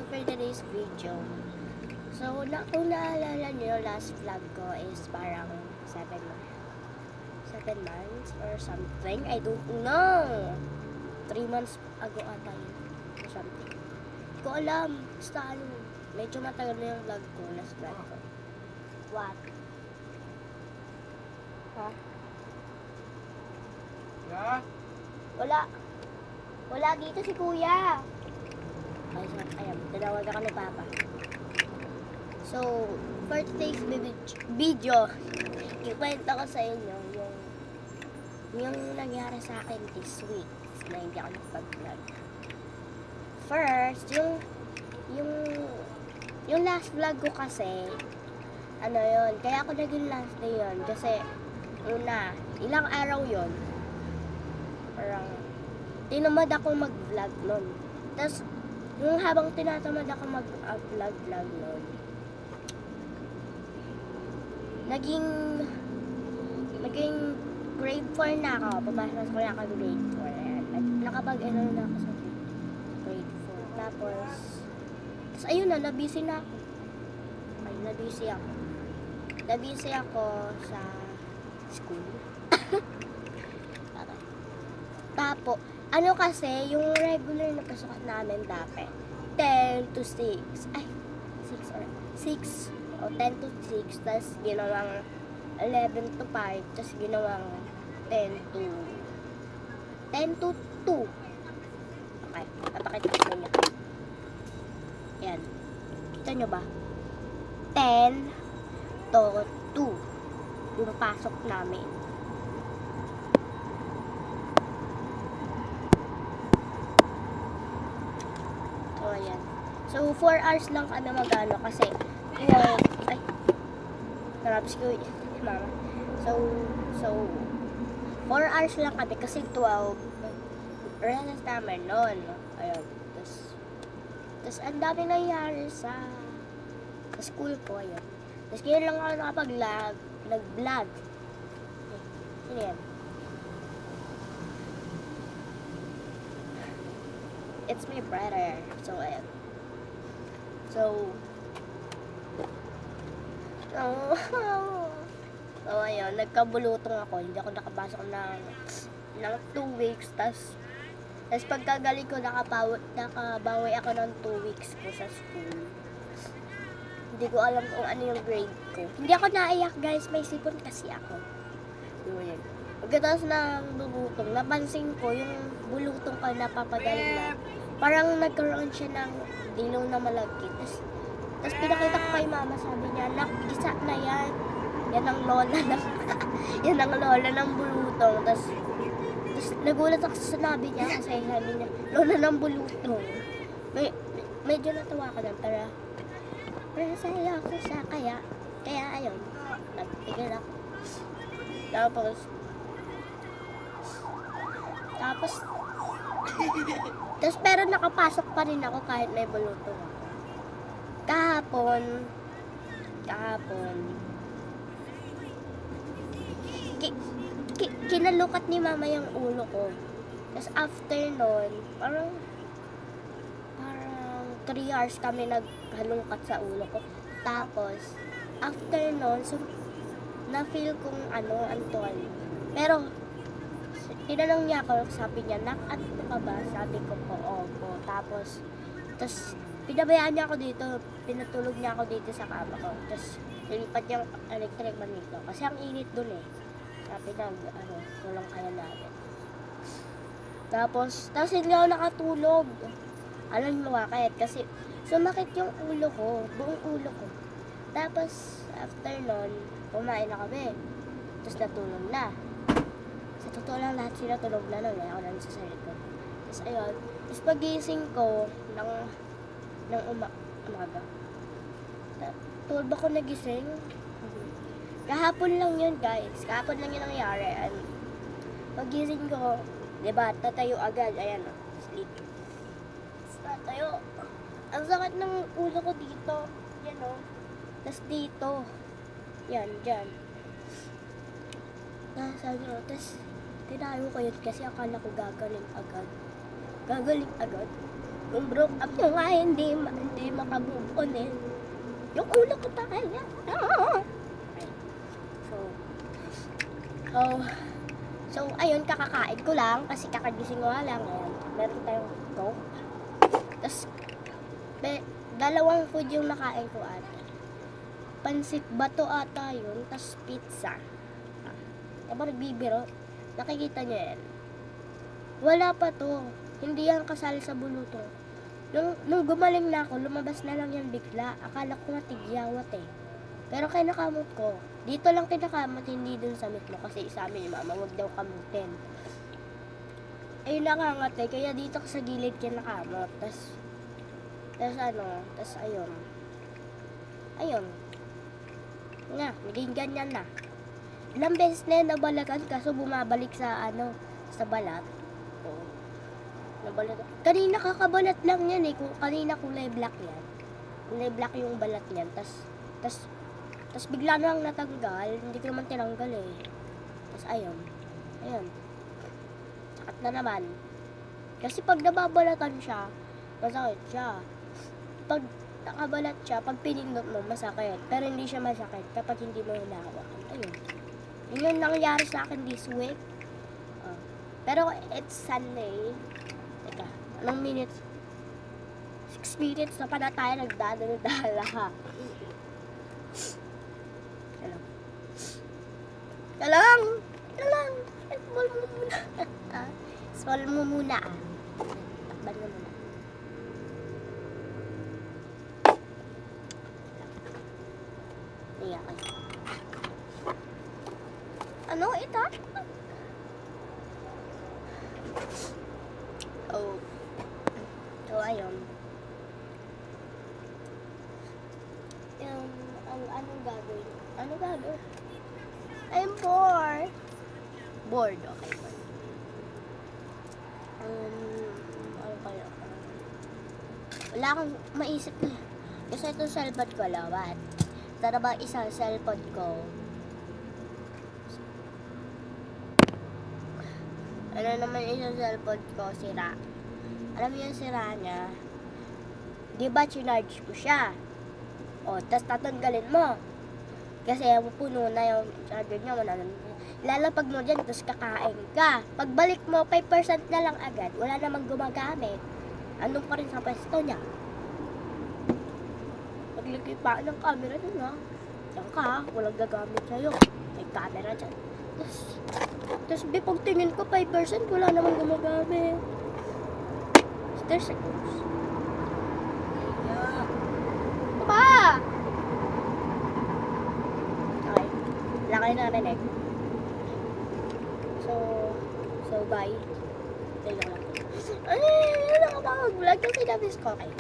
for today's video. So, kung naalala nyo, last vlog ko is parang 7 months or something. I don't know. 3 months ago ata yun or something. Hindi ko alam. Basta ano, medyo matagal na yung vlog ko, last vlog ko. What? Ha? Yeah? Wala dito si kuya. Ayan, tinawag ako ni Papa. So, for today's video, ikwento ko sa inyo yung nangyari sa akin this week na hindi ako nakapag-vlog. First, yung last vlog ko kasi, ano yun, kaya ako naging last day yun, kasi una, ilang araw yun, parang tinamad ako mag-vlog nun. Tapos, yung habang tinatamad ako mag-vlog nun, naging grade 4 na ako. Pumasok ko na ako grade 4. Ayan. Nakapag-enroll na ako sa grade 4. Tapos ayun na, nabusy na ako. Ay, nabusy ako sa school. Tapos, ano kasi, yung regular na pasukan namin dati, 10 to 6. Ay, 6 or 6 o 10 to 6. Tapos, ginawang 11 to 5. Tapos, ginawang 10 to 2. Okay, papakita ko sa inyo. Yan. Kita nyo ba? 10 to 2. Yung pasok namin. So, ayan. So, 4 hours lang kami mag-ano kasi, ay, narapis ko mama. So, 4 hours lang kami kasi 12 renas namin noon. Ayun. Tapos, ang dami nangyari sa school ko. Ayun. Tapos, kaya lang ako nag-vlog. Ano yan? It's my brother. So, ayun. So, ayun, nagkabulutong ako. Hindi ako nakapasok ng 2 weeks. Tapos pagkagaling ko, nakabawi ako ng 2 weeks ko sa school. Hindi ko alam kung ano yung grade ko. Hindi ako naiyak, guys. May sipon kasi ako. Yun. Pagkatapos ng bulutong, napansin ko yung bulutong ko napapagaling na. Parang nagkaroon siya ng dilaw na malagkit. Tapos pinakita ko kay mama, sabi niya, nak, isa na yan. Yan ang lola ng yan ang lola ng bulutong. Tapos nagulat ako sa sinabi niya kasi sabi niya, lola ng bulutong. Medyo natawa ko lang, pero masaya ako sa kaya ayun, nagtigil ako. Tapos pero nakapasok pa rin ako kahit may bulutong ako. Kahapon kinalukat ni mama yung ulo ko. Tapos after nun, parang 3 hours kami naghalungkat sa ulo ko. Tapos after nun, so, na-feel kong Anton. Pero tinanong niya ako, sabi niya, nak-anto ka ba? Sabi ko po, opo. Tapos pinabayaan niya ako dito, pinatulog niya ako dito sa kama ko. Tapos nilipat niya yung electric man dito. Kasi ang init dun eh. Sabi na, kulang kaya natin. Tapos hindi ako nakatulog. Alam mo bakit? Kasi sumakit yung ulo ko, buong ulo ko. Tapos after nun, kumain na kami. Tapos natulog na. Sa totoo lang, lahat sila tulog na nun. Ako lang sa sarili ko. Tapos ayun. Tapos pagising ko ng umaga. 12 ako nagising. Kahapon lang yun, guys. Kahapon lang yun nangyari. Pagising ko, diba, tatayo agad. Ayan, sleep. Tatayo. Ang sakit ng ulo ko dito. Yan, Tapos dito. Yan, dyan. Sabi ko, tapos tinayo ko yun kasi akala ko gagaling agad. Yung broke up nyo nga, hindi makamove on eh. Yung ulo ko pa kaya. So, oh, so, ayun, kakakain ko lang kasi kakagising ko nga lang. Ayan, meron tayong coke. Tapos, dalawang food yung nakain ko ata. Pansit bato ata yun, tapos pizza. Diba nagbibiro? Nakikita niyo yan? Wala pa to. Hindi yan kasali sa bulutong. Nung gumaling na ako, lumabas na lang yan bigla. Akala ko nga tigyawat eh. Pero kinakamot ko. Dito lang kinakamot, hindi dun sa mitlo. Kasi sa amin, mama, wag daw kamutin. Ayun nakangat eh. Kaya dito ko sa gilid kinakamot. Tas ayun. Ayun. Nga, naging ganyan na. Ilang beses na yan nabalagan kaso bumabalik sa sa balat. Oo. Nabalat. Kanina kakabalat lang yan eh. Kanina kulay black yan. Kulay black yung balat niyan. Tas bigla na lang natanggal. Hindi ko naman tinanggal eh. Tas ayun. Ayun. Sakat na naman. Kasi pag nababalatan siya, masakit siya. Pag nakabalat siya, pag pinindot mo, masakit. Pero hindi siya masakit kapag hindi mo hinahawakan. Ayun. Yun yung nangyari sa akin this week. Pero it's Sunday. Teka, anong minutes? 6 minutes na pa na tayo nagdadala ha. Kalang. Small mo muna. Small mo muna ah. Takban mo muna. Iyak kayo. Ano? Ito? Oh. So, ayun. Anong gagawin? Anong gagawin? I'm bored. Bored, okay. Ano kaya? Wala akong maisip na. Kasi itong cellphone ko lawat. Tara ba isang cellphone ko? Ano naman isang cellphone ko, sira. Alam mo yung sira niya? Di ba chinarge ko siya? O, tas tatanggalin mo. Kasi puno na yung charger niya. Lalapag mo dyan, tas kakain ka. Pagbalik mo, 5% na lang agad. Wala namang gumagamit. Andun pa rin sa pwesto niya. Paglagay pa ng camera dun ha. Diyan ka ha, walang gagamit sa'yo. May camera dyan. Tapos pag tingin ko 5%, wala namang gumagamit. There's a ghost. Pa! Okay. Wala kayo narinig. So bye. Teka lang. Ay, ano ka ba mag-vlog? Kasi nabis ko. Okay.